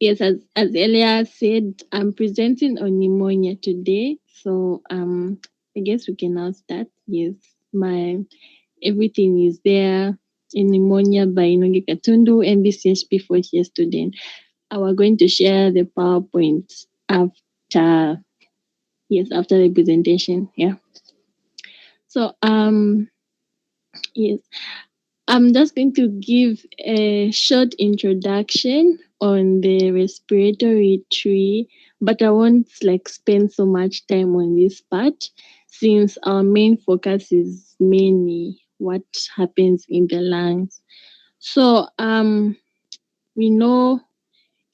Yes, as earlier said, I'm presenting on pneumonia today. So I guess we can now start. Yes, my everything is there in Pneumonia by Inonge Katundu, MBCHP 4th-year student. We're going to share the PowerPoint after after the presentation. Yeah. So yes, I'm just going to give a short introduction on the respiratory tree, but I won't spend so much time on this part since our main focus is mainly what happens in the lungs. So we know,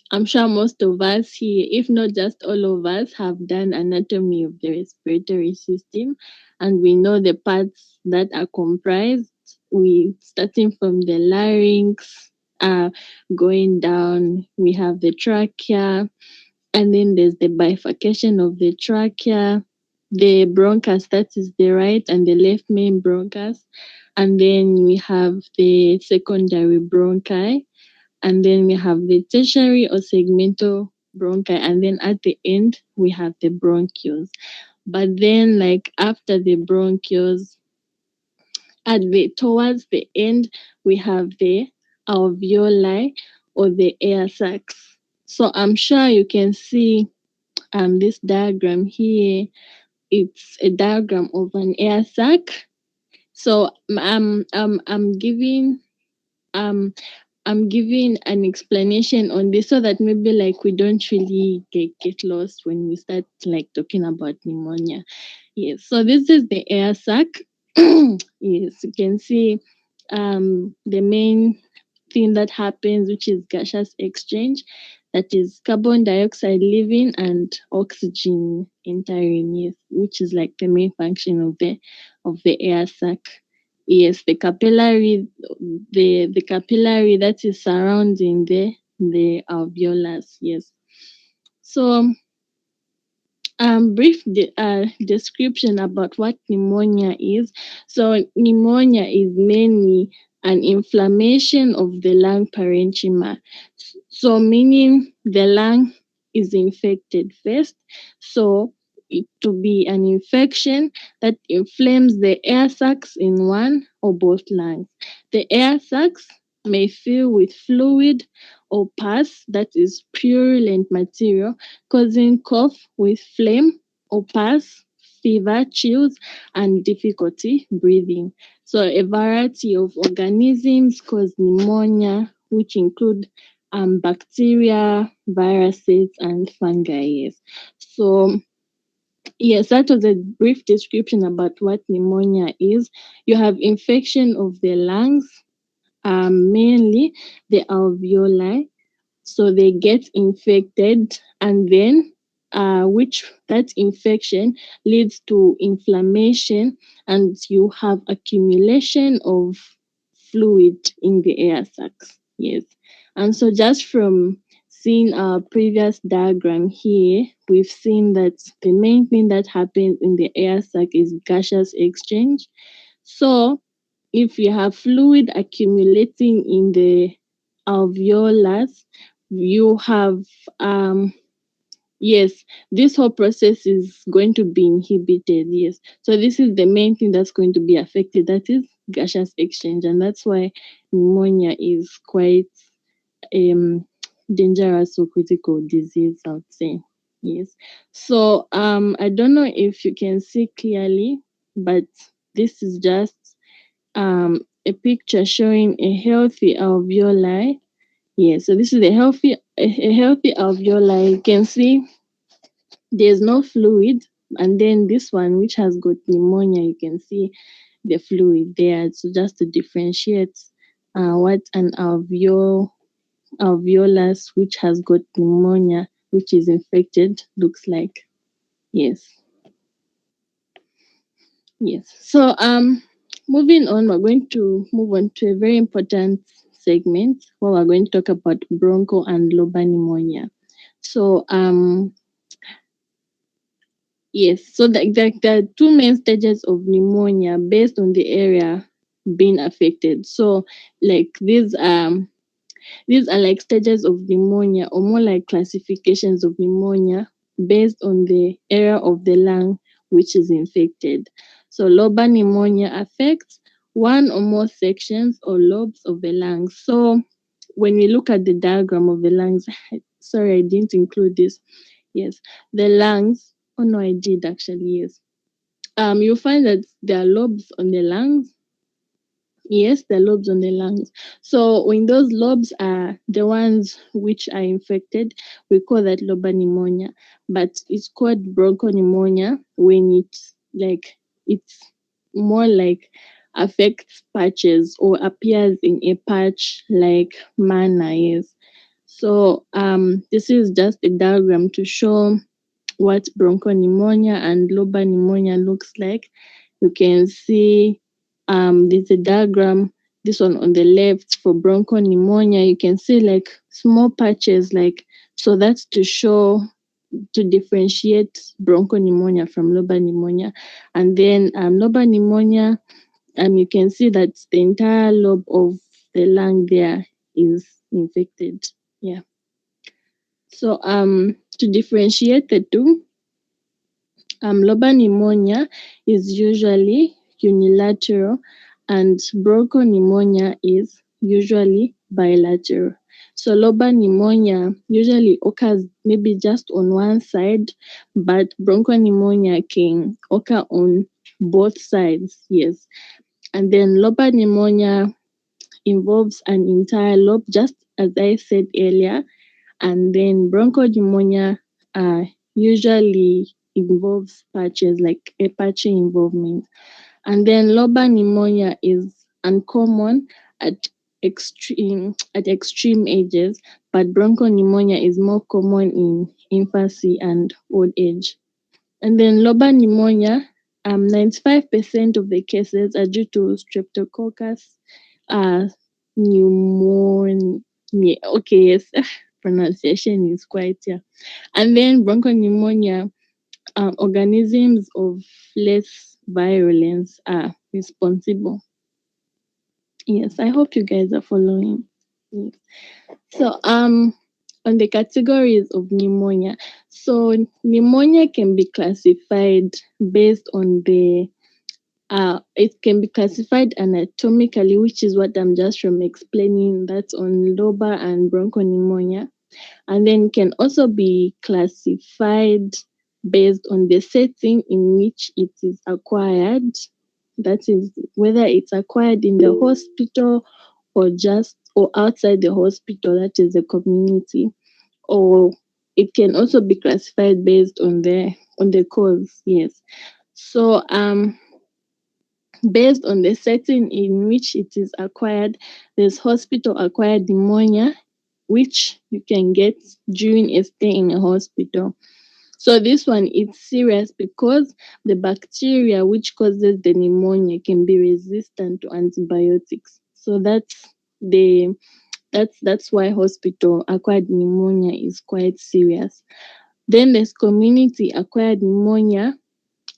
I'm sure most of us here, if not just all of us, have done anatomy of the respiratory system, and we know the parts that are comprised. We starting from the larynx, going down. We have the trachea, and then there's the bifurcation of the trachea, the bronchus, that is the right and the left main bronchus, and then we have the secondary bronchi, and then we have the tertiary or segmental bronchi, and then at the end we have the bronchioles. But then after the bronchioles, towards the end we have the alveoli or the air sacs. So I'm sure you can see this diagram here. It's a diagram of an air sac. So I'm giving I'm giving an explanation on this so that maybe we don't really get lost when we start talking about pneumonia. Yes, so this is the air sac. Yes, you can see the main thing that happens, which is gaseous exchange, that is carbon dioxide leaving and oxygen entering, yes, which is the main function of the air sac. Yes, the capillary, the capillary that is surrounding the alveolus. Yes. So brief description about what pneumonia is. So pneumonia is mainly an inflammation of the lung parenchyma. So meaning the lung is infected first. So it to be an infection that inflames the air sacs in one or both lungs. The air sacs may fill with fluid or pus, that is purulent material, causing cough with phlegm or pus, fever, chills, and difficulty breathing. So a variety of organisms cause pneumonia, which include bacteria, viruses, and fungi. Yes. So yes, that was a brief description about what pneumonia is. You have infection of the lungs, mainly the alveoli. So they get infected, and then which that infection leads to inflammation, and you have accumulation of fluid in the air sacs. Yes, and so just from seeing our previous diagram here, we've seen that the main thing that happens in the air sac is gaseous exchange. So if you have fluid accumulating in the alveolus, you have yes, this whole process is going to be inhibited. Yes, so this is the main thing that's going to be affected, that is gaseous exchange, and that's why pneumonia is quite dangerous or critical disease, I would say. Yes, so I don't know if you can see clearly, but this is just a picture showing a healthy alveoli. Yeah, so this is a healthy alveoli. You can see there's no fluid, and then this one which has got pneumonia, you can see the fluid there. So just to differentiate what an alveolus which has got pneumonia, which is infected, looks like. Yes. Yes. So moving on, we're going to move on to a very important segment where we're going to talk about broncho and lobar pneumonia. So yes, so the two main stages of pneumonia based on the area being affected. So these These are like stages of pneumonia, or more like classifications of pneumonia based on the area of the lung which is infected. So lobar pneumonia affects one or more sections or lobes of the lungs. So when we look at the diagram of the lungs, sorry, I didn't include this. Yes, the lungs. Oh no, I did actually. Yes. You'll find that there are lobes on the lungs. Yes, the lobes on the lungs. So when those lobes are the ones which are infected, we call that lobar pneumonia. But it's called bronchopneumonia when it's more like affects patches or appears in a patch like manner. Yes. So this is just a diagram to show what bronchopneumonia and lobar pneumonia looks like. You can see there's a diagram, this one on the left for bronchopneumonia. You can see like small patches, like, so that's to show, to differentiate bronchopneumonia from lobar pneumonia. And then lobar pneumonia, you can see that the entire lobe of the lung there is infected. Yeah. So to differentiate the two, lobar pneumonia is usually unilateral and bronchopneumonia is usually bilateral. So lobar pneumonia usually occurs maybe just on one side, but bronchopneumonia can occur on both sides. Yes. And then lobar pneumonia involves an entire lobe, just as I said earlier. And then bronchopneumonia usually involves patches, like a patchy involvement. And then lobar pneumonia is uncommon at extreme ages, but bronchopneumonia is more common in infancy and old age. And then lobar pneumonia, 95% of the cases are due to streptococcus pneumonia. Okay, yes, pronunciation is quite, yeah. And then bronchopneumonia, organisms of less virulence are responsible. Yes, I hope you guys are following. Yes. So, on the categories of pneumonia. So, pneumonia can be classified based on it can be classified anatomically, which is what I'm just from explaining. That's on lobar and bronchopneumonia. And then can also be classified based on the setting in which it is acquired. That is, whether it's acquired in the hospital or outside the hospital, that is the community. Or it can also be classified based on the cause. Yes. So based on the setting in which it is acquired, there's hospital acquired pneumonia, which you can get during a stay in a hospital. So this one is serious because the bacteria which causes the pneumonia can be resistant to antibiotics. So that's why hospital acquired pneumonia is quite serious. Then there's community acquired pneumonia,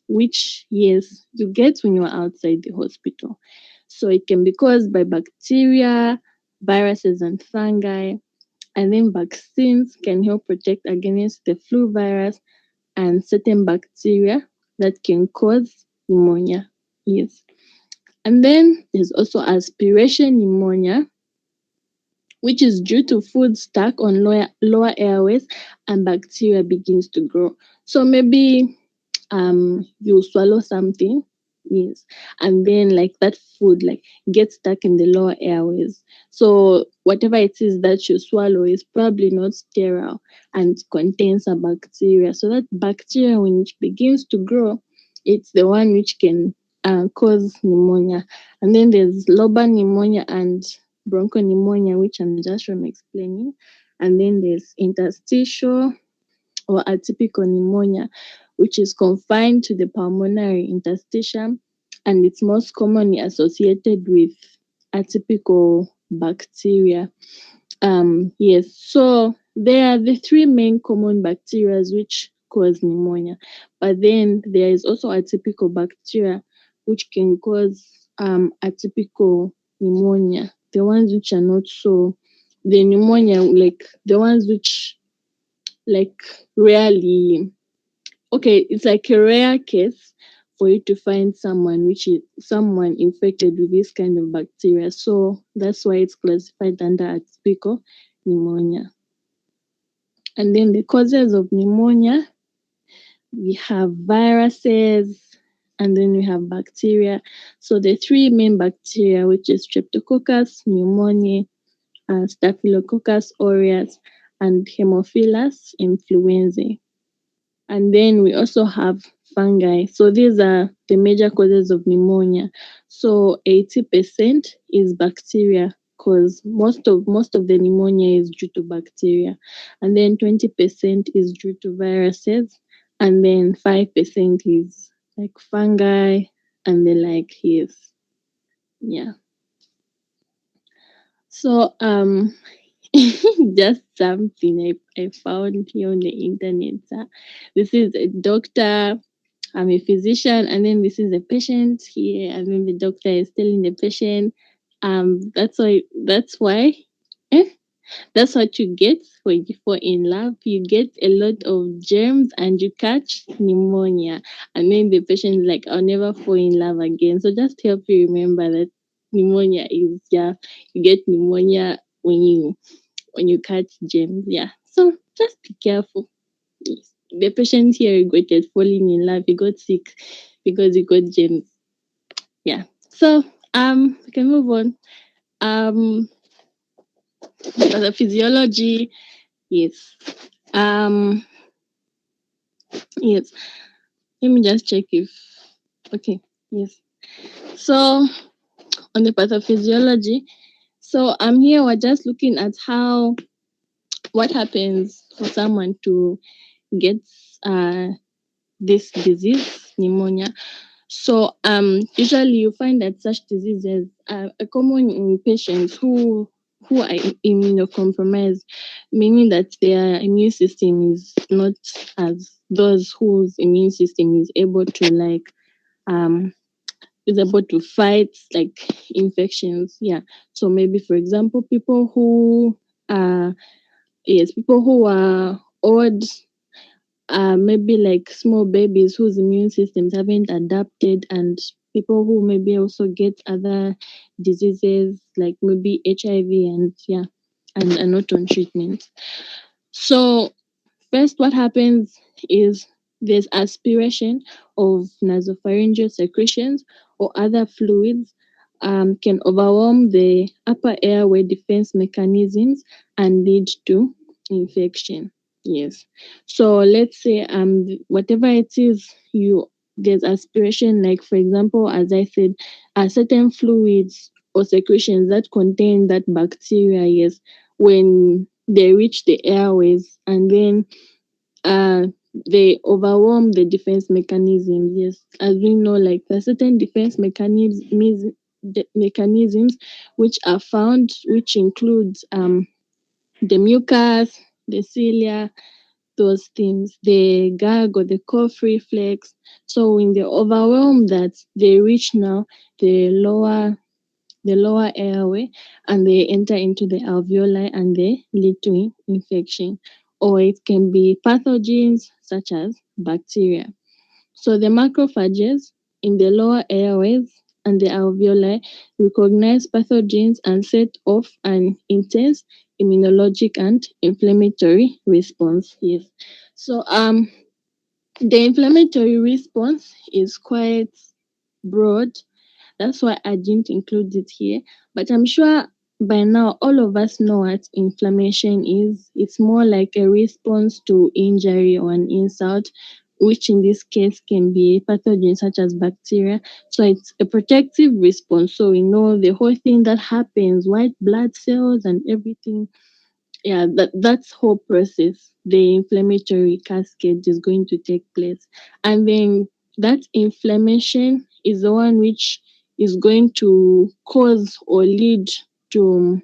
which, yes, you get when you're outside the hospital. So it can be caused by bacteria, viruses, and fungi. And then vaccines can help protect against the flu virus and certain bacteria that can cause pneumonia. Yes. And then there's also aspiration pneumonia, which is due to food stuck on lower airways and bacteria begins to grow. So maybe you swallow something, yes, and then like that food like gets stuck in the lower airways. So whatever it is that you swallow is probably not sterile and contains a bacteria. So that bacteria, when it begins to grow, it's the one which can cause pneumonia. And then there's lobar pneumonia and bronchopneumonia, which I'm just from explaining. And then there's interstitial or atypical pneumonia, which is confined to the pulmonary interstitium, and it's most commonly associated with atypical bacteria. Yes, so there are the three main common bacteria which cause pneumonia, but then there is also atypical bacteria which can cause atypical pneumonia, the ones which are not so the pneumonia, like the ones which like rarely, okay, it's like a rare case for you to find someone which is someone infected with this kind of bacteria. So that's why it's classified under atypical pneumonia. And then the causes of pneumonia, we have viruses, and then we have bacteria. So the three main bacteria, which is Streptococcus pneumoniae, Staphylococcus aureus, and Haemophilus influenzae. And then we also have fungi. So these are the major causes of pneumonia. So 80% is bacteria, because most of the pneumonia is due to bacteria. And then 20% is due to viruses. And then 5% is like fungi and the like. Yes. Yeah. So just something I found here on the internet. This is a doctor, I'm a physician, and then this is a patient here, and then the doctor is telling the patient, that's why eh, that's what you get when you fall in love. You get a lot of germs and you catch pneumonia. And then the patient is like, I'll never fall in love again. So just help you remember that pneumonia is, yeah, you get pneumonia when you catch germs. Yeah. So just be careful. Yes. The patient here regretted falling in love. He got sick because he got germs. Yeah. So we can move on. The physiology. Yes. Um yes. Let me just check if okay. Yes. So on the pathophysiology, so here we're just looking at how what happens for someone to get this disease, pneumonia. So usually you find that such diseases are common in patients who are immunocompromised, meaning that their immune system is not as those whose immune system is able to um fight like infections. Yeah. So maybe for example, people who are old, maybe like small babies whose immune systems haven't adapted, and people who maybe also get other diseases like maybe HIV, and yeah, and are not on treatment. So first, what happens is there's aspiration of nasopharyngeal secretions or other fluids, can overwhelm the upper airway defense mechanisms and lead to infection. Yes. So let's say whatever it is, there's aspiration, like for example, as I said, certain fluids or secretions that contain that bacteria, yes, when they reach the airways, and then uh they overwhelm the defense mechanisms. Yes, as we know, like there are certain defense mechanisms which are found, which includes the mucus, the cilia, those things, the gag or the cough reflex. So when they overwhelm that, they reach now the lower airway, and they enter into the alveoli and they lead to infection. Or it can be pathogens such as bacteria. So the macrophages in the lower airways and the alveoli recognize pathogens and set off an intense immunologic and inflammatory response. Yes. So the inflammatory response is quite broad. That's why I didn't include it here. But I'm sure by now all of us know what inflammation is. It's more like a response to injury or an insult, which in this case can be pathogens such as bacteria. So it's a protective response. So we know the whole thing that happens, white blood cells and everything. Yeah, that's whole process. The inflammatory cascade is going to take place. And then that inflammation is the one which is going to cause or lead to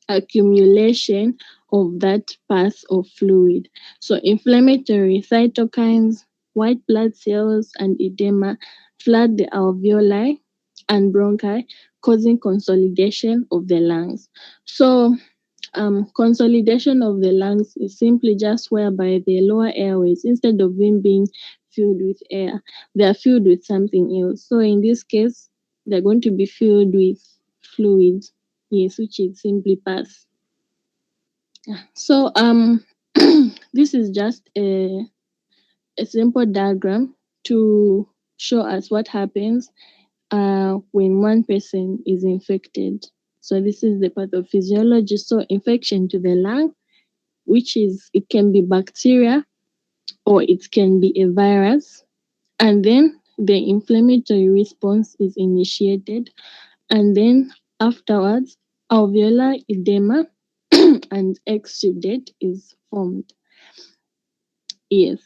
accumulation of that path of fluid. So inflammatory cytokines, white blood cells, and edema flood the alveoli and bronchi, causing consolidation of the lungs. So consolidation of the lungs is simply just whereby the lower airways, instead of them being filled with air, they are filled with something else. So in this case, they're going to be filled with fluids, yes, which is simply pus. So this is just a simple diagram to show us what happens when one person is infected. So this is the pathophysiology. So infection to the lung, which is, it can be bacteria or it can be a virus, and then the inflammatory response is initiated, and then afterwards alveolar edema and exudate is formed. Yes.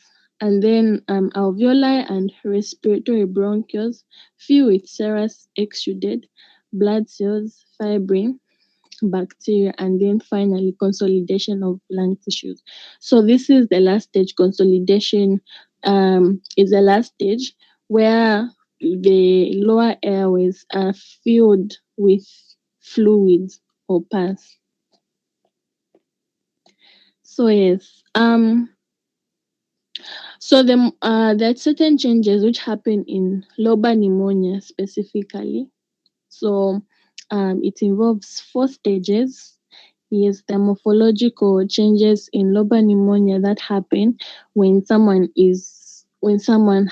And then alveoli and respiratory bronchioles fill with serous exudate, blood cells, fibrin, bacteria, and then finally consolidation of lung tissues. So this is the last stage. Consolidation is the last stage where the lower airways are filled with fluids or pus. So yes, so there are certain changes which happen in lobar pneumonia specifically. So it involves 4 stages. Yes, the morphological changes in lobar pneumonia that happen when someone is when someone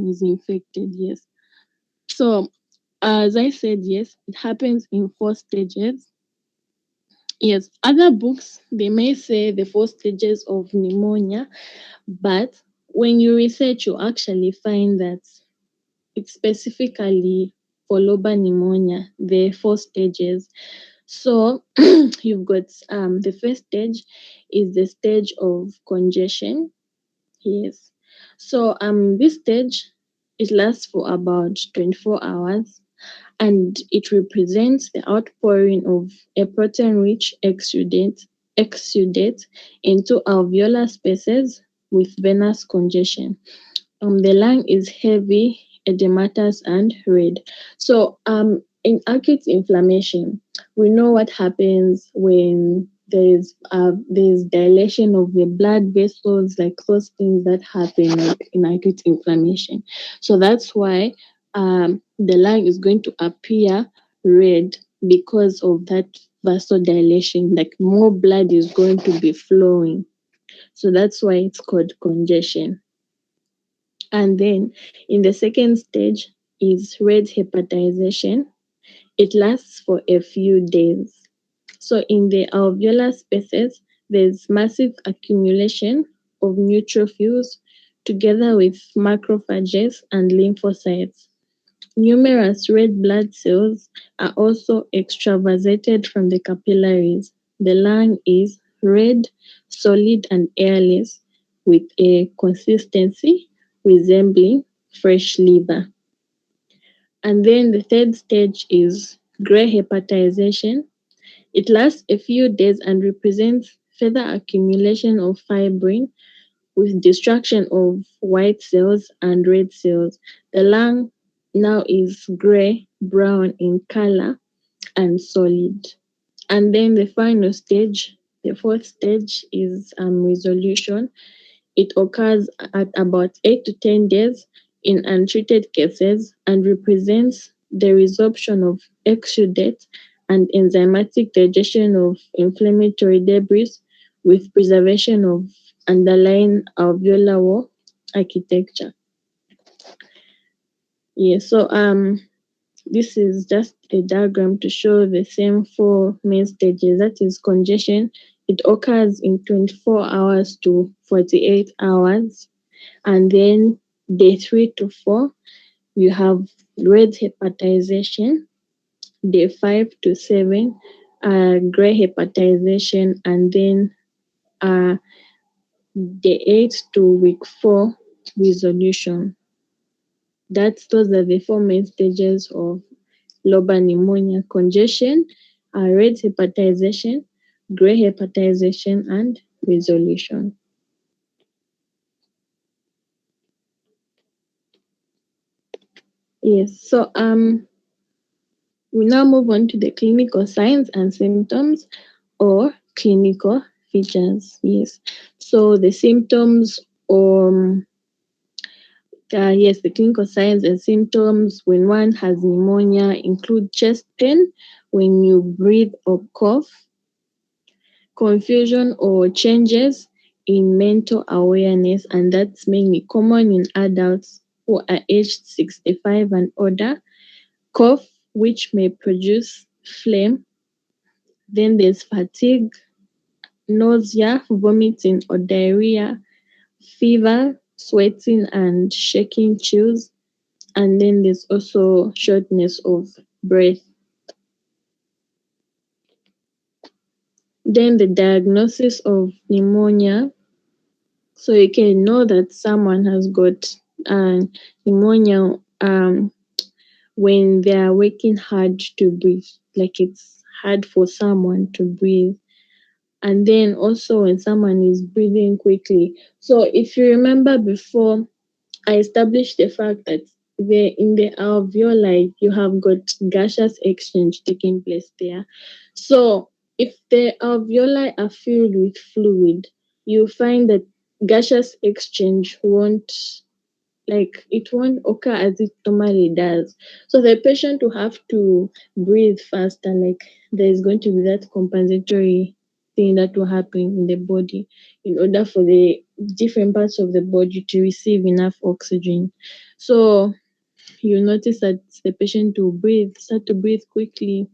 is infected. Yes. So as I said, yes, it happens in 4 stages. Yes, other books they may say the 4 stages of pneumonia, but when you research, you actually find that it's specifically for lobar pneumonia, the 4 stages. So you've got the first stage is the stage of congestion. Yes. So this stage, it lasts for about 24 hours, and it represents the outpouring of a protein-rich exudate into alveolar spaces with venous congestion. The lung is heavy, edematous, and red. So in acute inflammation, we know what happens when there's dilation of the blood vessels, like those things that happen like in acute inflammation. So that's why the lung is going to appear red because of that vasodilation, like more blood is going to be flowing. So that's why it's called congestion. And then in the second stage is red hepatization. It lasts for a few days. So in the alveolar spaces, there's massive accumulation of neutrophils together with macrophages and lymphocytes. Numerous red blood cells are also extravasated from the capillaries. The lung is red, solid, and airless, with a consistency resembling fresh liver. And then the third stage is gray hepatization. It lasts a few days and represents further accumulation of fibrin with destruction of white cells and red cells. The lung now is gray brown in color and solid. And then the final stage, the fourth stage, is resolution. It occurs at about 8 to 10 days in untreated cases and represents the resorption of exudate and enzymatic digestion of inflammatory debris with preservation of underlying alveolar wall architecture. Yeah, so this is just a diagram to show the same 4 main stages. That is congestion. It occurs in 24 hours to 48 hours. And then day 3 to 4, you have red hepatization. Day 5 to 7, gray hepatization. And then day 8 to week 4, resolution. Those are the 4 main stages of lobar pneumonia: congestion, red hepatization, gray hepatization, and resolution. Yes, so We now move on to the clinical signs and symptoms or clinical features. Yes. So the symptoms yes, the clinical signs and symptoms when one has pneumonia include chest pain when you breathe or cough, confusion or changes in mental awareness, and that's mainly common in adults who are aged 65 and older, cough, which may produce phlegm. Then there's fatigue, nausea, vomiting or diarrhea, fever, sweating and shaking chills, and then there's also shortness of breath. Then the diagnosis of pneumonia. So you can know that someone has got pneumonia when they are working hard to breathe, like it's hard for someone to breathe. And then also when someone is breathing quickly. So if you remember before, I established the fact that in the alveoli you have got gaseous exchange taking place there. So if the alveoli are filled with fluid, you find that gaseous exchange won't occur as it normally does. So the patient will have to breathe faster, like there's going to be that compensatory thing that will happen in the body in order for the different parts of the body to receive enough oxygen. So you notice that the patient will start to breathe quickly.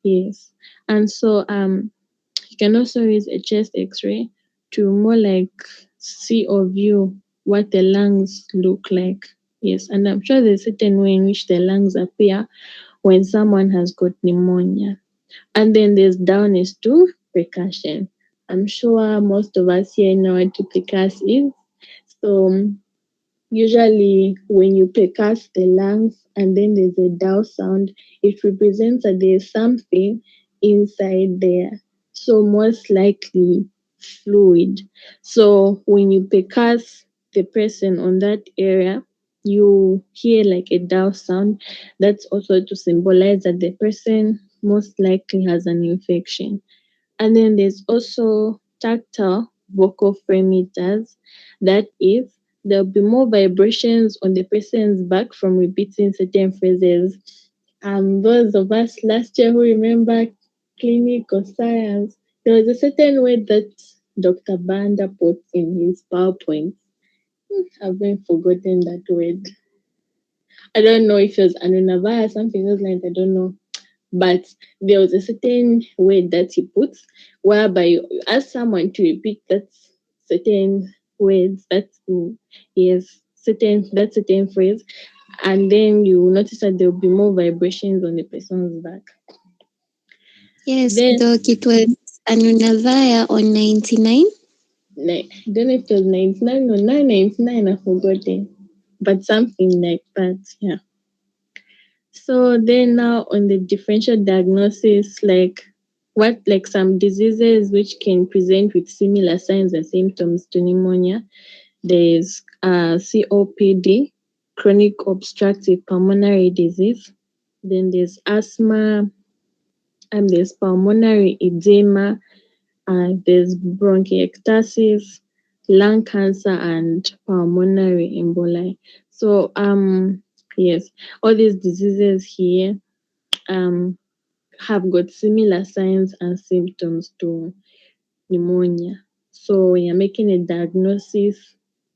Yes. And so you can also use a chest x-ray to more like see or view what the lungs look like. Yes, and I'm sure there's a certain way in which the lungs appear when someone has got pneumonia. And then there's downers to percussion. I'm sure most of us here know what to percuss is. So usually, when you percuss the lungs and then there's a dull sound, it represents that there's something inside there. So, most likely fluid. So, when you percuss the person on that area, you hear like a dull sound. That's also to symbolize that the person most likely has an infection. And then there's also tactile vocal frame meters. That is, there'll be more vibrations on the person's back from repeating certain phrases. Those of us last year who remember clinical science, there was a certain word that Dr. Banda put in his PowerPoint. I've been forgotten that word. I don't know if it was Anunavaya, something else like I don't know. But there was a certain word that he puts whereby you ask someone to repeat that certain words yes, certain phrase, and then you notice that there will be more vibrations on the person's back. Yes, Then Doc, it was Anunavaya on 99. I don't know if it was 99 or 999, I've forgotten. But something like that, yeah. So then now on the differential diagnosis, like some diseases which can present with similar signs and symptoms to pneumonia, there's COPD, chronic obstructive pulmonary disease. Then there's asthma, and there's pulmonary edema, there's bronchiectasis, lung cancer, and pulmonary emboli. So yes, all these diseases here um have got similar signs and symptoms to pneumonia. So when you're making a diagnosis,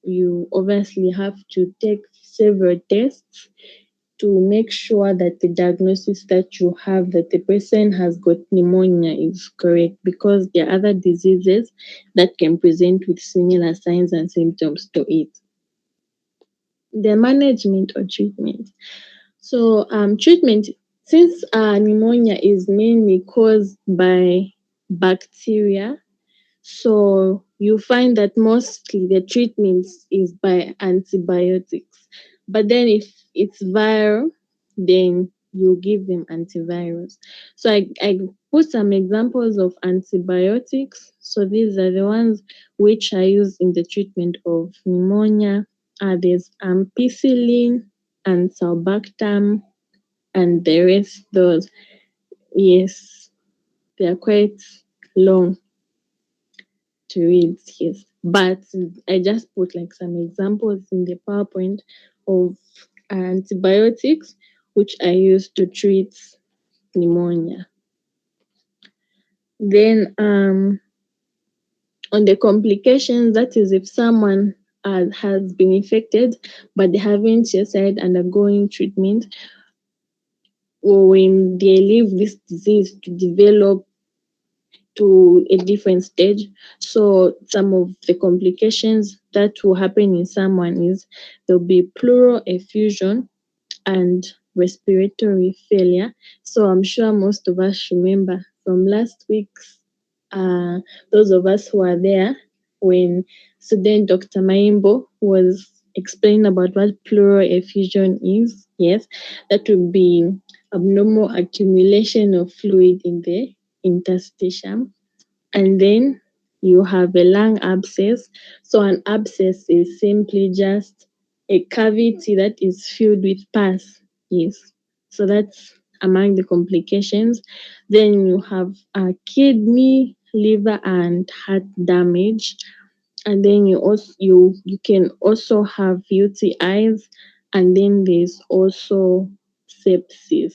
you obviously have to take several tests to make sure that the diagnosis that you have that the person has got pneumonia is correct, because there are other diseases that can present with similar signs and symptoms to it. The management or treatment. So, treatment, since pneumonia is mainly caused by bacteria, so you find that mostly the treatment is by antibiotics. But then if it's viral, then you give them antivirals. So I put some examples of antibiotics. So these are the ones which are used in the treatment of pneumonia. There's ampicillin and sulbactam, and the rest, those, yes, they are quite long to read, yes. But I just put like some examples in the PowerPoint of antibiotics which I use to treat pneumonia. Then on the complications, that is if someone has been infected but they haven't yet started undergoing treatment, or when they leave this disease to develop to a different stage. So some of the complications that will happen in someone is there'll be pleural effusion and respiratory failure. So I'm sure most of us remember from last week's, those of us who are there, when student Dr. Maimbo was explaining about what pleural effusion is. Yes, that would be abnormal accumulation of fluid in the interstitium. And then you have a lung abscess. So an abscess is simply just a cavity that is filled with pus. Yes. So that's among the complications. Then you have kidney, liver, and heart damage. And then you can also have UTIs, and then there's also sepsis.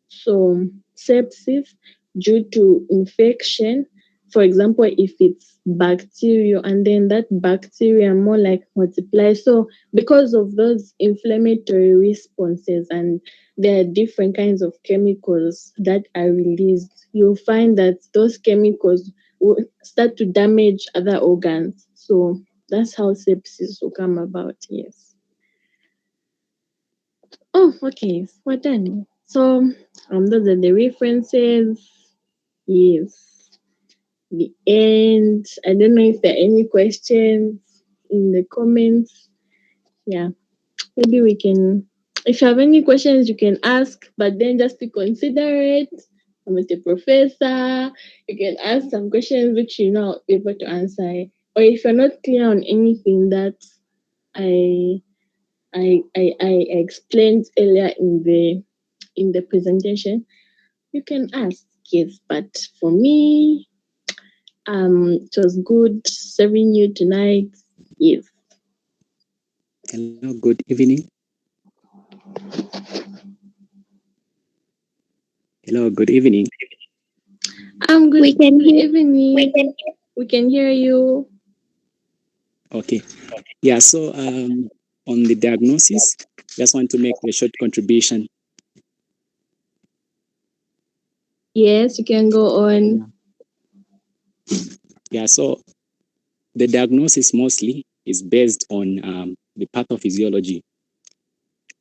So sepsis due to infection, for example, if it's bacterial and then that bacteria more like multiply. So because of those inflammatory responses, and there are different kinds of chemicals that are released, you'll find that those chemicals will start to damage other organs. So that's how sepsis will come about. Yes. Oh, okay. We're done. So those are the references. Yes. The end. I don't know if there are any questions in the comments. Yeah. Maybe we can, if you have any questions, you can ask, but then just be considerate. I'm not a professor. You can ask some questions which you're not able to answer. Or if you're not clear on anything that I I explained earlier in the presentation, you can ask. Yes, but for me, it was good serving you tonight. Yes. Hello, good evening. Hello, good evening. I'm good. We can Good hear. evening. We can hear you. Okay. Yeah, so on the diagnosis, just want to make a short contribution. Yes, you can go on. Yeah, so the diagnosis mostly is based on the pathophysiology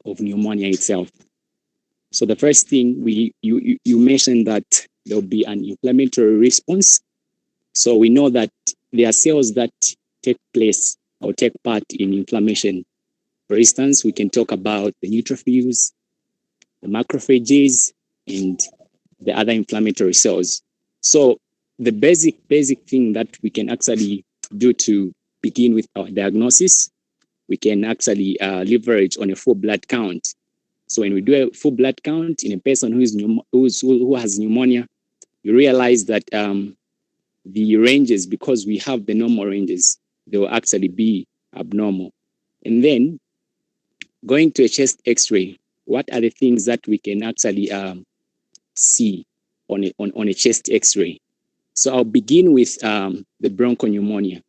of pneumonia itself. So the first thing you mentioned that there'll be an inflammatory response. So we know that there are cells that take place or take part in inflammation. For instance, we can talk about the neutrophils, the macrophages, and the other inflammatory cells. So the basic thing that we can actually do to begin with our diagnosis, we can actually leverage on a full blood count. So when we do a full blood count in a person who has pneumonia, you realize that the ranges, because we have the normal ranges, they will actually be abnormal. And then going to a chest X-ray, what are the things that we can actually see on a chest X-ray? So I'll begin with the bronchopneumonia.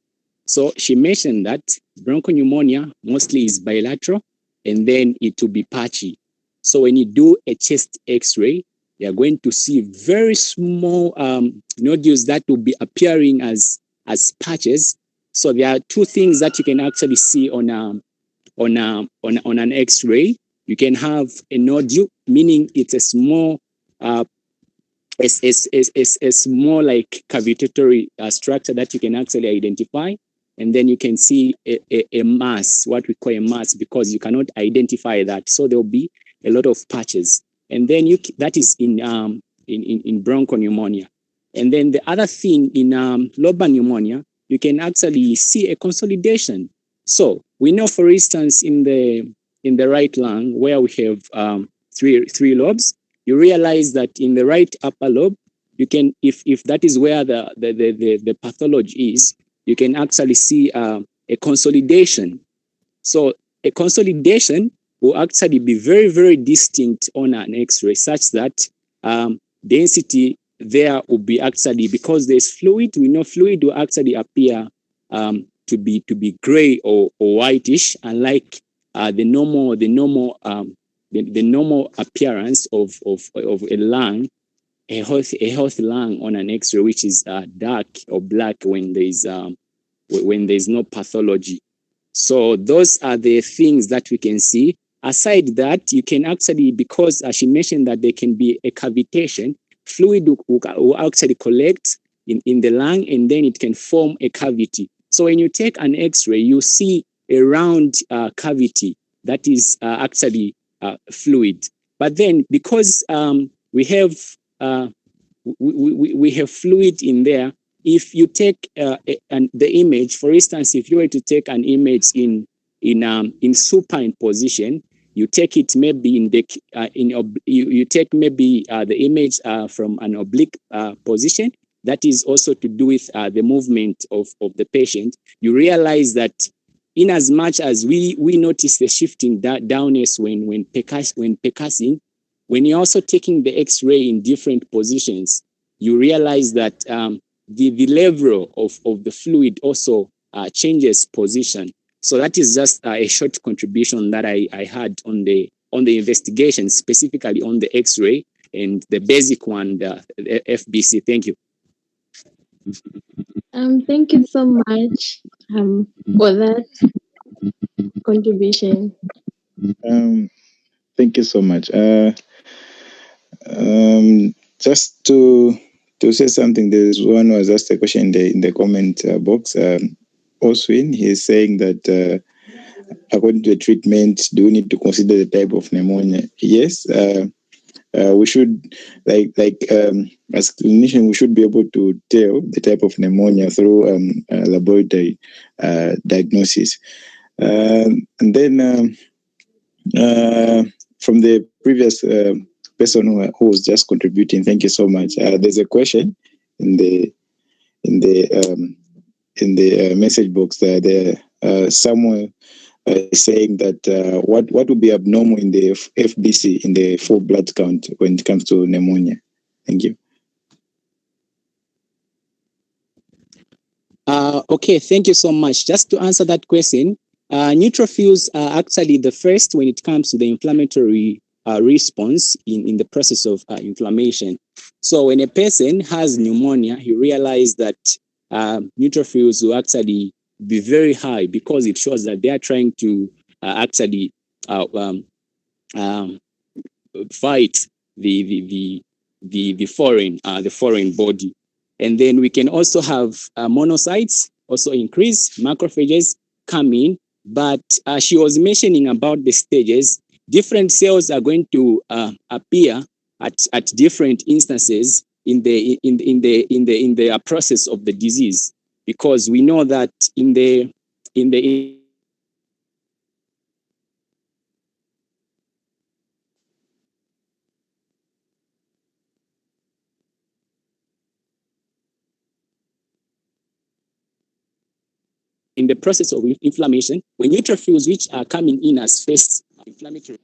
So she mentioned that bronchopneumonia mostly is bilateral, and then it will be patchy. So when you do a chest X-ray, you're going to see very small nodules that will be appearing as patches. So there are two things that you can actually see on an X-ray. You can have a nodule, meaning it's a small it's more like cavitatory structure that you can actually identify, and then you can see a mass, what we call a mass, because you cannot identify that. So there'll be a lot of patches, and then that is in bronchopneumonia. And then the other thing in lobar pneumonia, you can actually see a consolidation. So we know, for instance, in the right lung, where we have three lobes, you realize that in the right upper lobe, you can, if that is where the pathology is, you can actually see a consolidation. So a consolidation will actually be very, very distinct on an X-ray, such that density there will be actually, because there's fluid, we know fluid will actually appear to be gray or whitish, unlike the normal appearance of a lung, a healthy lung on an X-ray, which is dark or black when there's no pathology. So those are the things that we can see. Aside that, you can actually, because she mentioned that there can be a cavitation, fluid will actually collect in the lung, and then it can form a cavity. So when you take an X-ray, you see a round cavity that is actually fluid. But then, because we have fluid in there, if you take the image, for instance, if you were to take an image in supine position, you take it maybe you take maybe the image from an oblique position. That is also to do with the movement of the patient. You realize that in as much as we notice the shifting downwards when percussing, when you're also taking the X-ray in different positions, you realize that the level of the fluid also changes position. So that is just a short contribution that I had on the investigation, specifically on the X-ray and the basic one, the FBC. Thank you. Thank you so much for that contribution. Thank you so much. Just to say something, there's one who has asked a question in the comment box. Oswin, he's saying that according to the treatment, do we need to consider the type of pneumonia? Yes, we should, as clinician, we should be able to tell the type of pneumonia through laboratory diagnosis. And then from the previous person who was just contributing, thank you so much. There's a question in the message box there. Someone is saying that what would be abnormal in the FBC, in the full blood count, when it comes to pneumonia? Thank you. Okay, thank you so much. Just to answer that question, neutrophils are actually the first when it comes to the inflammatory response in the process of inflammation. So when a person has pneumonia, you realize that neutrophils will actually be very high, because it shows that they are trying to actually fight the foreign body. And then we can also have monocytes also increase, macrophages come in. But she was mentioning about the stages. Different cells are going to appear at different instances in the process of the disease, because we know that in the process of inflammation, when neutrophils, which are coming in as first inflammatory.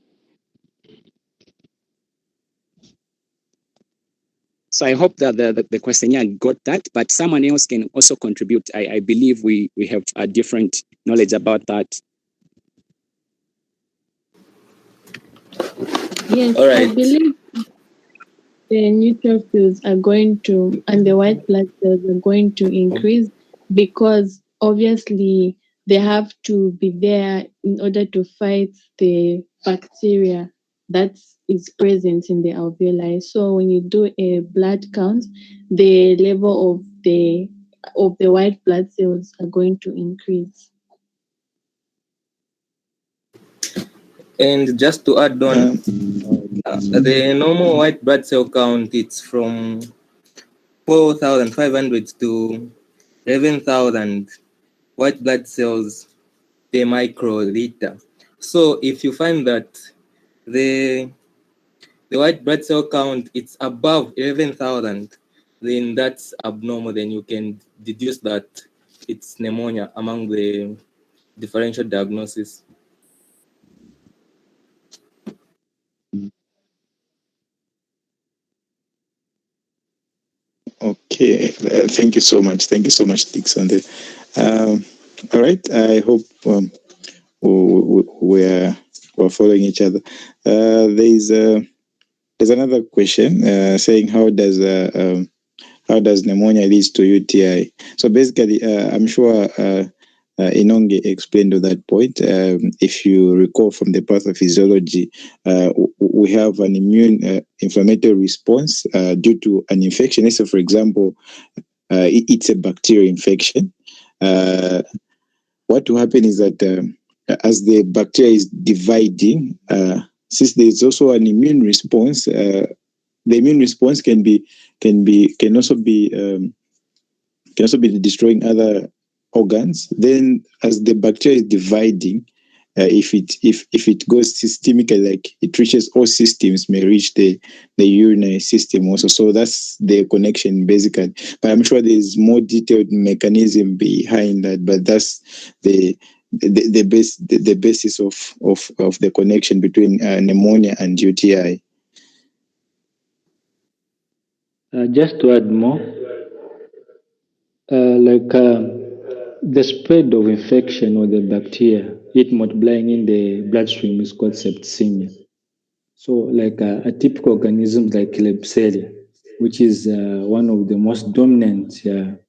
So I hope that the questionnaire got that, but someone else can also contribute. I believe we have a different knowledge about that. Yes, All right. I believe the neutrophils are going to, and the white blood cells are going to increase, because obviously they have to be there in order to fight the bacteria that is present in the alveoli. So when you do a blood count, the level of the white blood cells are going to increase. And just to add on, the normal white blood cell count, it's from 4,500 to 11,000 white blood cells per microliter. So if you find that the the white blood cell count, it's above 11,000, then that's abnormal. Then you can deduce that it's pneumonia among the differential diagnosis. Okay, thank you so much. Thank you so much, Dixon. All right, I hope we're following each other. There's another question saying how does pneumonia leads to UTI? So basically, I'm sure Inonge explained to that point. If you recall from the pathophysiology, we have an immune inflammatory response due to an infection. So, for example, it's a bacterial infection. What will happen is that as the bacteria is dividing, since there is also an immune response, the immune response can also be destroying other organs. Then, as the bacteria is dividing, if it goes systemically, like it reaches all systems, may reach the urinary system also. So that's the connection basically. But I'm sure there's more detailed mechanism behind that. But that's the basis of the connection between pneumonia and UTI. Just to add more, the spread of infection or the bacteria, it multiplying in the bloodstream is called septicemia. So a typical organism like Klebsiella, which is one of the most dominant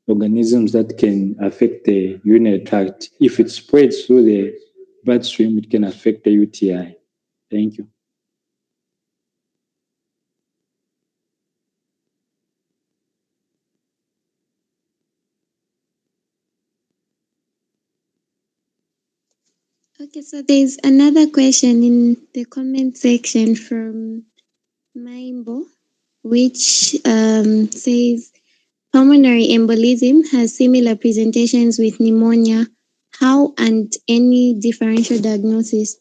organisms that can affect the urinary tract. If it spreads through the bloodstream, it can affect the UTI. Thank you. Okay, so there's another question in the comment section from Maimbo, which says pulmonary embolism has similar presentations with pneumonia. How and any differential diagnosis?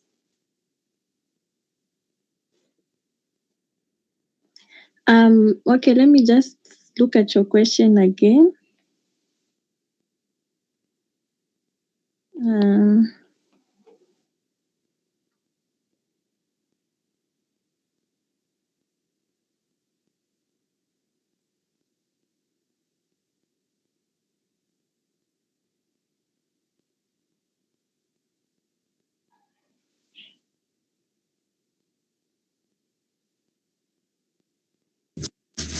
Okay, let me just look at your question again.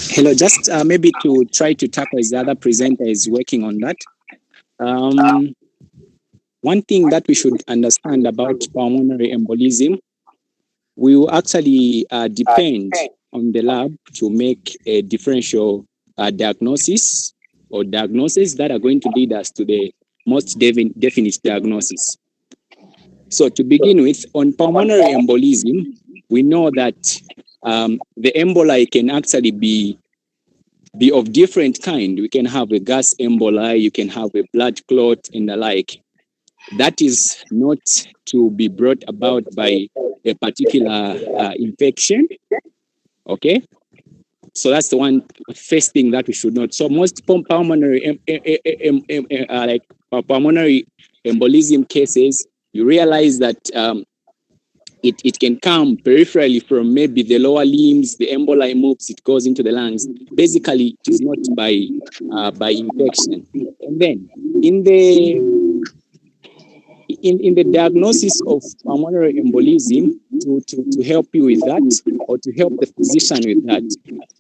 Hello, just maybe to try to tackle as the other presenter is working on that. One thing that we should understand about pulmonary embolism, we will actually depend on the lab to make a differential diagnosis or diagnoses that are going to lead us to the most definite diagnosis. So to begin with, on pulmonary embolism, we know that the emboli can actually be of different kind. We can have a gas emboli, you can have a blood clot and the like. That is not to be brought about by a particular infection, okay? So that's the first thing that we should note. So most pulmonary pulmonary embolism cases, you realize that it can come peripherally from maybe the lower limbs, the emboli moves, it goes into the lungs. Basically, it is not by infection. And then in the diagnosis of pulmonary embolism, to help you with that, or to help the physician with that,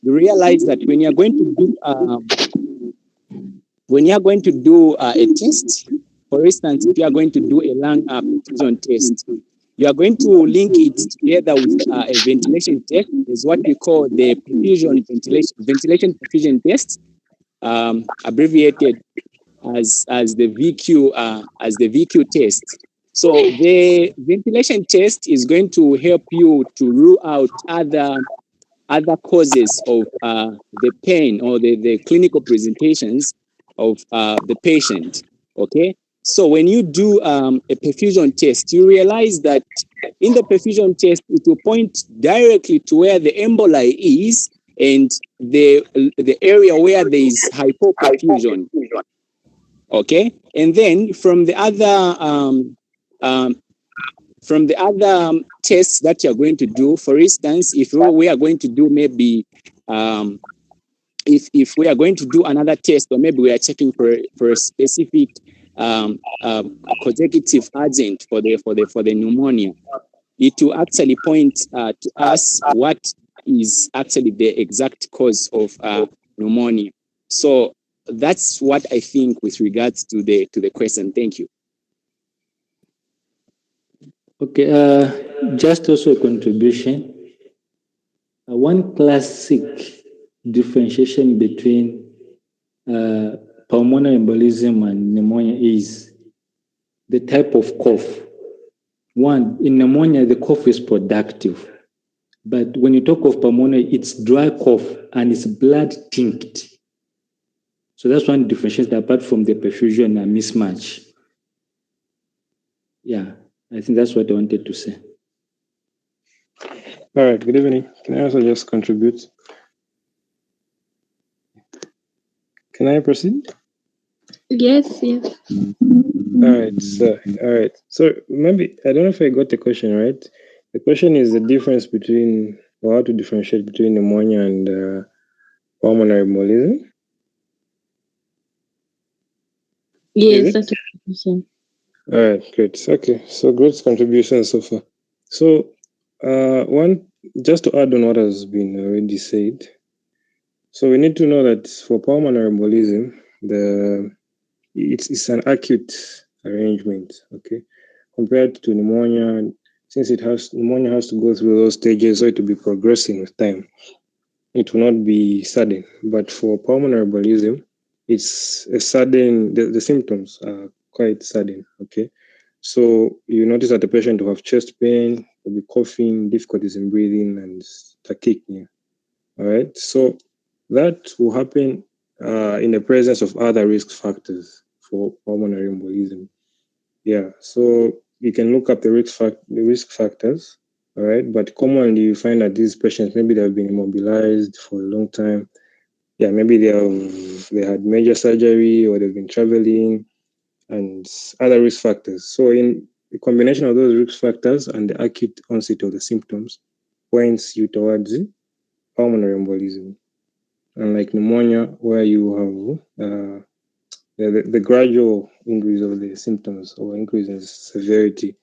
you realize that when you're going to do a test, for instance, if you are going to do a lung perfusion test, you are going to link it together with a ventilation test. Is what we call the ventilation perfusion test, abbreviated as the VQ test. So the ventilation test is going to help you to rule out other causes of the pain or the clinical presentations of the patient. Okay, so when you do a perfusion test, you realize that in the perfusion test, it will point directly to where the emboli is and the area where there is hypoperfusion. Okay, and then from the other tests that you're going to do, for instance, if we are going to do maybe if we are going to do another test, or maybe we are checking for a specific consecutive agent for the pneumonia, it will actually point to us what is actually the exact cause of pneumonia. So that's what I think with regards to the question. Thank you. Okay, just also a contribution. One classic differentiation between pulmonary embolism and pneumonia is the type of cough. One, in pneumonia, the cough is productive. But when you talk of pulmonary, it's dry cough and it's blood tinged. So that's one differentiation apart from the perfusion and mismatch. Yeah, I think that's what I wanted to say. All right, good evening. Can I also just contribute? Can I proceed? Yes. All right. So maybe I don't know if I got the question right. The question is the difference between, or how to differentiate between pneumonia and pulmonary embolism. Yes, that's a question. All right, great. Okay, so great contribution so far. So one, just to add on what has been already said. So we need to know that for pulmonary embolism, it's an acute arrangement, okay, compared to pneumonia. Since pneumonia has to go through those stages, so it will be progressing with time. It will not be sudden. But for pulmonary embolism, it's a sudden. The symptoms are quite sudden, okay. So you notice that the patient will have chest pain, will be coughing, difficulties in breathing, and tachypnea. All right. So that will happen in the presence of other risk factors for pulmonary embolism. Yeah. So you can look up the risk factors. All right. But commonly you find that these patients, maybe they have been immobilized for a long time. Yeah. Maybe they had major surgery, or they've been traveling, and other risk factors. So in the combination of those risk factors and the acute onset of the symptoms points you towards pulmonary embolism. Unlike pneumonia, where you have the gradual increase of the symptoms or increase in severity,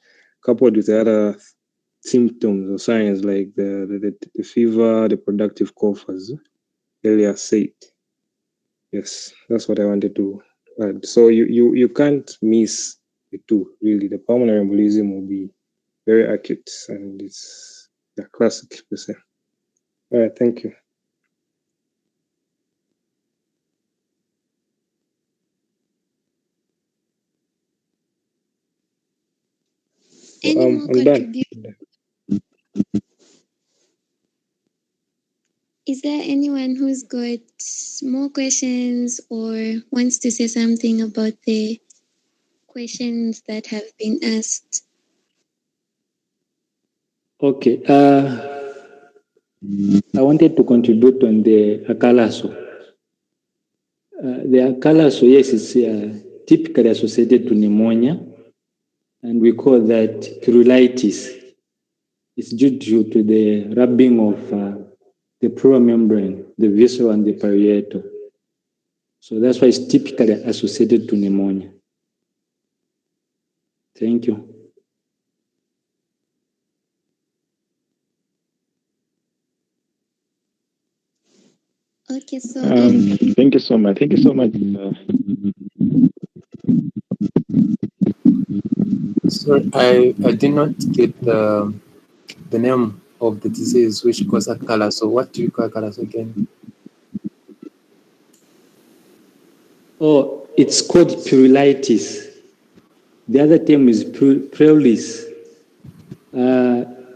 coupled with the other symptoms or signs like the fever, the productive cough, as earlier said. Yes, that's what I wanted to add. So you can't miss the two, really. The pulmonary embolism will be very acute, and it's a classic percent. All right, thank you. Any more contributions? Is there anyone who's got more questions or wants to say something about the questions that have been asked? Okay. I wanted to contribute on the akalaso. The akalaso, yes, is typically associated to pneumonia, and we call that pruritus. It's due to the rubbing of the pleural membrane, the visceral and the parietal. So that's why it's typically associated to pneumonia. Thank you. Okay, so thank you so much. Thank you so much. Sorry, I did not get the name of the disease which causes akala. So what do you call akala again? Oh, it's called pruritus. The other term is pruritus.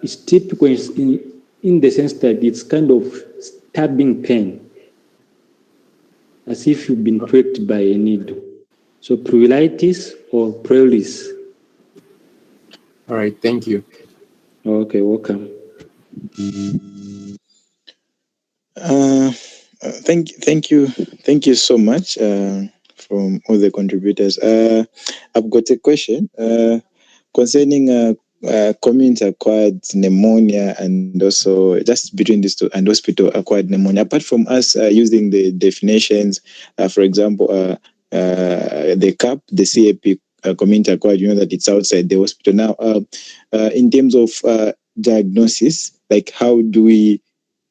It's typical in the sense that it's kind of stabbing pain, as if you've been pricked by a needle. So pruritus or pruritus. All right, thank you. Okay, welcome. Thank you so much from all the contributors. I've got a question concerning community-acquired pneumonia and also just between these two and hospital-acquired pneumonia. Apart from us using the definitions, for example, the CAP, the CAP, community-acquired, you know that it's outside the hospital. Now, in terms of diagnosis, like how do we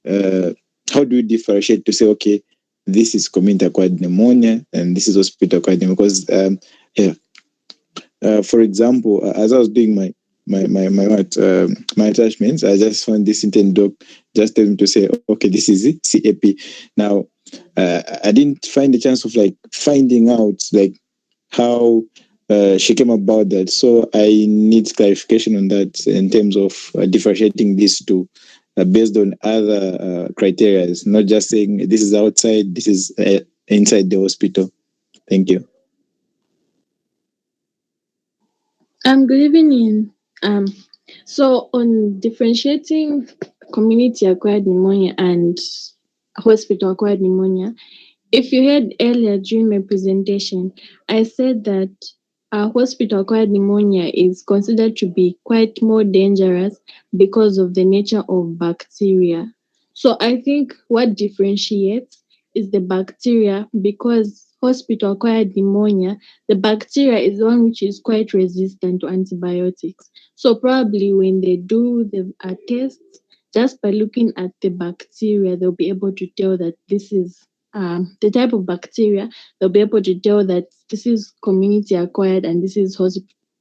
differentiate to say, okay, this is community-acquired pneumonia and this is hospital-acquired pneumonia? Because for example, as I was doing my attachments, I just found this intern doc just telling me to say, okay, this is it, CAP. Now, I didn't find the chance of like finding out like how she came about that. So I need clarification on that in terms of differentiating these two based on other criteria, not just saying this is outside, this is inside the hospital. Thank you. Good evening. So on differentiating community-acquired pneumonia and hospital-acquired pneumonia, if you heard earlier during my presentation, I said that hospital-acquired pneumonia is considered to be quite more dangerous because of the nature of bacteria. So I think what differentiates is the bacteria, because hospital-acquired pneumonia, the bacteria is one which is quite resistant to antibiotics. So probably when they do the tests, just by looking at the bacteria, they'll be able to tell that this is the type of bacteria. They'll be able to tell that this is community-acquired and this is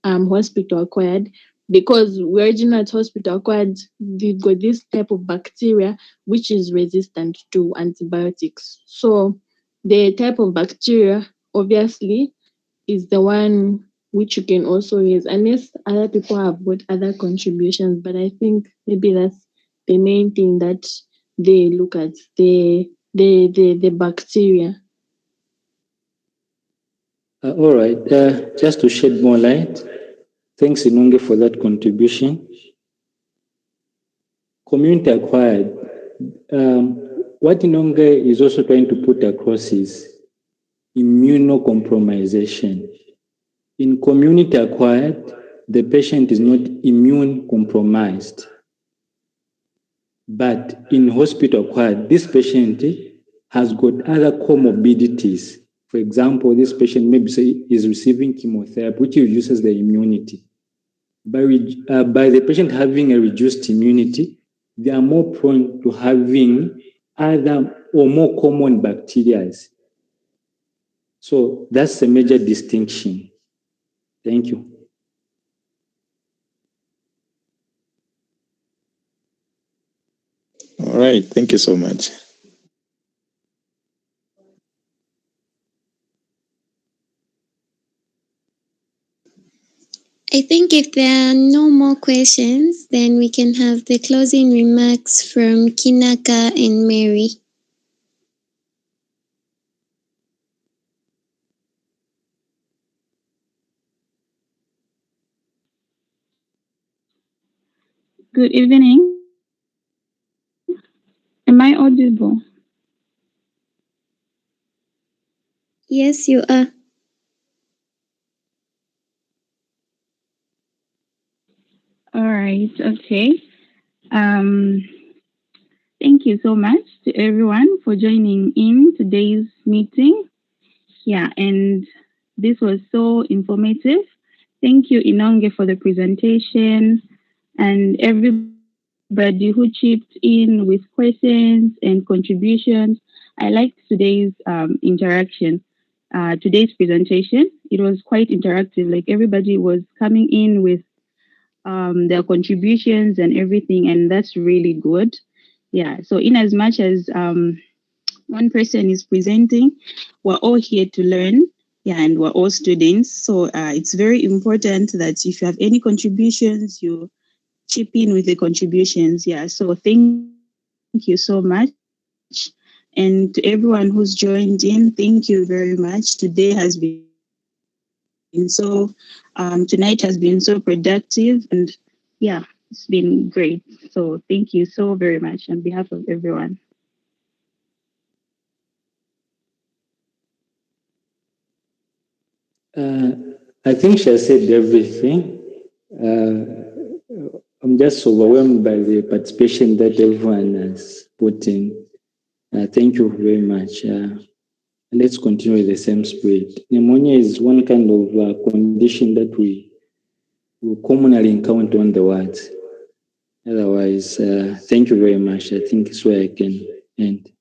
hospital-acquired, because we originally at hospital-acquired, we've got this type of bacteria which is resistant to antibiotics. So the type of bacteria obviously is the one which you can also use, unless other people have got other contributions. But I think maybe that's the main thing that they look at, the bacteria. All right, just to shed more light, thanks Inonge for that contribution. Community acquired, what Inonge is also trying to put across is immunocompromisation. In community acquired, the patient is not immune compromised. But in hospital acquired, this patient has got other comorbidities. For example, this patient maybe is receiving chemotherapy, which reduces the immunity. By the patient having a reduced immunity, they are more prone to having other or more common bacteria. So that's a major distinction. Thank you. All right, thank you so much. I think if there are no more questions, then we can have the closing remarks from Kinaka and Mary. Good evening. Am I audible? Yes, you are. All right. Okay. Thank you so much to everyone for joining in today's meeting. Yeah, and this was so informative. Thank you, Inonge, for the presentation, and everybody who chipped in with questions and contributions. I liked today's interaction, today's presentation. It was quite interactive. Like everybody was coming in with their contributions and everything, and that's really good. Yeah. So in as much as one person is presenting, we're all here to learn. Yeah, and we're all students. So it's very important that if you have any contributions, you chip in with the contributions. Yeah. So thank you so much. And to everyone who's joined in, thank you very much. Today has been so, tonight has been so productive. And yeah, It's been great. So thank you so very much on behalf of everyone. I think she has said everything. I'm just overwhelmed by the participation that everyone has put in. Thank you very much. Let's continue with the same spirit. Pneumonia is one kind of condition that we commonly encounter on the wards. Otherwise, thank you very much. I think it's where I can end.